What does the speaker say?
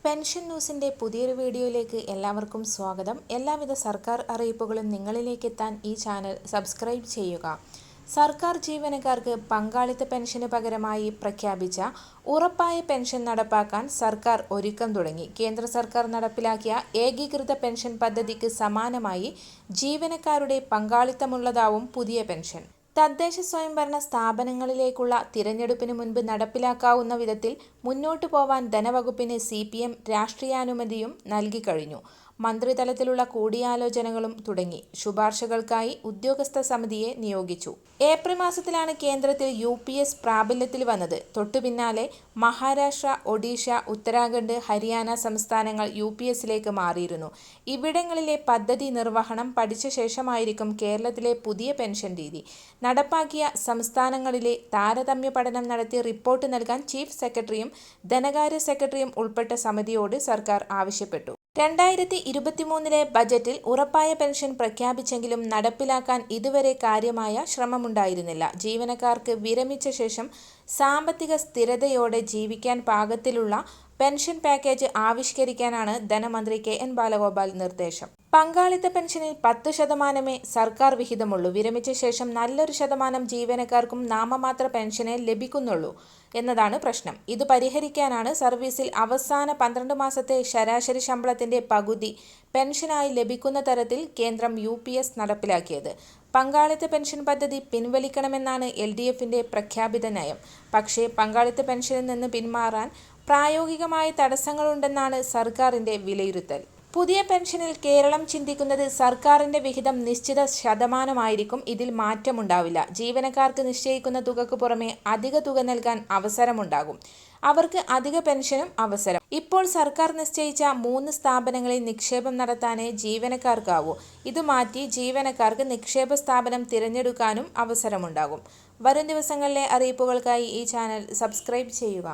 Pension ന്യൂസിൻ്റെ പുതിയൊരു വീഡിയോയിലേക്ക് എല്ലാവർക്കും സ്വാഗതം. എല്ലാവിധ സർക്കാർ അറിയിപ്പുകളും നിങ്ങളിലേക്ക് എത്താൻ ഈ ചാനൽ സബ്സ്ക്രൈബ് ചെയ്യുക. സർക്കാർ ജീവനക്കാർക്ക് പങ്കാളിത്ത പെൻഷന് പകരമായി പ്രഖ്യാപിച്ച ഉറപ്പായ പെൻഷൻ നടപ്പാക്കാൻ സർക്കാർ ഒരുക്കം തുടങ്ങി. കേന്ദ്ര സർക്കാർ നടപ്പിലാക്കിയ ഏകീകൃത പെൻഷൻ പദ്ധതിക്ക് സമാനമായി ജീവനക്കാരുടെ പങ്കാളിത്തമുള്ളതാവും പുതിയ പെൻഷൻ. തദ്ദേശ സ്വയംഭരണ സ്ഥാപനങ്ങളിലേക്കുള്ള തിരഞ്ഞെടുപ്പിന് മുൻപ് നടപ്പിലാക്കാവുന്ന വിധത്തിൽ മുന്നോട്ടു പോവാൻ ധനവകുപ്പിന് CPM രാഷ്ട്രീയാനുമതിയും നൽകിക്കഴിഞ്ഞു. മന്ത്രിതലത്തിലുള്ള കൂടിയാലോചനകളും തുടങ്ങി. ശുപാർശകൾക്കായി ഉദ്യോഗസ്ഥ സമിതിയെ നിയോഗിച്ചു. ഏപ്രിൽ മാസത്തിലാണ് കേന്ദ്രത്തിൽ UPS പ്രാബല്യത്തിൽ വന്നത്. തൊട്ടുപിന്നാലെ മഹാരാഷ്ട്ര, ഒഡീഷ, ഉത്തരാഖണ്ഡ്, ഹരിയാന സംസ്ഥാനങ്ങൾ UPSലേക്ക് മാറിയിരുന്നു. ഇവിടങ്ങളിലെ പദ്ധതി നിർവഹണം പഠിച്ച ശേഷമായിരിക്കും കേരളത്തിലെ പുതിയ പെൻഷൻ രീതി. നടപ്പാക്കിയ സംസ്ഥാനങ്ങളിലെ താരതമ്യ പഠനം നടത്തി റിപ്പോർട്ട് നൽകാൻ ചീഫ് സെക്രട്ടറിയും ധനകാര്യ സെക്രട്ടറിയും ഉൾപ്പെട്ട സമിതിയോട് സർക്കാർ ആവശ്യപ്പെട്ടു. 2023 ബജറ്റിൽ ഉറപ്പായ പെൻഷൻ പ്രഖ്യാപിച്ചെങ്കിലും നടപ്പിലാക്കാൻ ഇതുവരെ കാര്യമായ ശ്രമമുണ്ടായിരുന്നില്ല. ജീവനക്കാർക്ക് വിരമിച്ച ശേഷം സാമ്പത്തിക സ്ഥിരതയോടെ ജീവിക്കാൻ പാകത്തിലുള്ള പെൻഷൻ പാക്കേജ് ആവിഷ്കരിക്കാനാണ് ധനമന്ത്രി KN ബാലഗോപാൽ നിർദ്ദേശം. പങ്കാളിത്ത പെൻഷനിൽ 10% സർക്കാർ വിഹിതമുള്ളൂ. വിരമിച്ച ശേഷം നല്ലൊരു ശതമാനം ജീവനക്കാർക്കും നാമമാത്ര പെൻഷനേ ലഭിക്കുന്നുള്ളൂ എന്നതാണ് പ്രശ്നം. ഇത് പരിഹരിക്കാനാണ് സർവീസിൽ അവസാന 12 മാസത്തെ ശരാശരി ശമ്പളത്തിന്റെ പകുതി പെൻഷനായി ലഭിക്കുന്ന തരത്തിൽ കേന്ദ്രം UPS നടപ്പിലാക്കിയത്. പങ്കാളിത്ത പെൻഷൻ പദ്ധതി പിൻവലിക്കണമെന്നാണ് LDFന്റെ പ്രഖ്യാപിത നയം. പക്ഷേ പങ്കാളിത്ത പെൻഷനിൽ നിന്ന് പിന്മാറാൻ പ്രായോഗികമായ തടസ്സങ്ങളുണ്ടെന്നാണ് സർക്കാരിന്റെ വിലയിരുത്തൽ. പുതിയ പെൻഷനിൽ കേരളം ചിന്തിക്കുന്നത് സർക്കാരിന്റെ വിഹിതം നിശ്ചിത ശതമാനമായിരിക്കും. ഇതിൽ മാറ്റമുണ്ടാവില്ല. ജീവനക്കാർക്ക് നിശ്ചയിക്കുന്ന തുകക്ക് പുറമെ അധിക തുക നൽകാൻ അവസരമുണ്ടാകും. അവർക്ക് അധിക പെൻഷനും അവസരം. ഇപ്പോൾ സർക്കാർ നിശ്ചയിച്ച 3 സ്ഥാപനങ്ങളിൽ നിക്ഷേപം നടത്താനേ ജീവനക്കാർക്കാവൂ. ഇത് മാറ്റി ജീവനക്കാർക്ക് നിക്ഷേപ സ്ഥാപനം തിരഞ്ഞെടുക്കാനും അവസരമുണ്ടാകും. വരും ദിവസങ്ങളിലെ അറിയിപ്പുകൾക്കായി ഈ ചാനൽ സബ്സ്ക്രൈബ് ചെയ്യുക.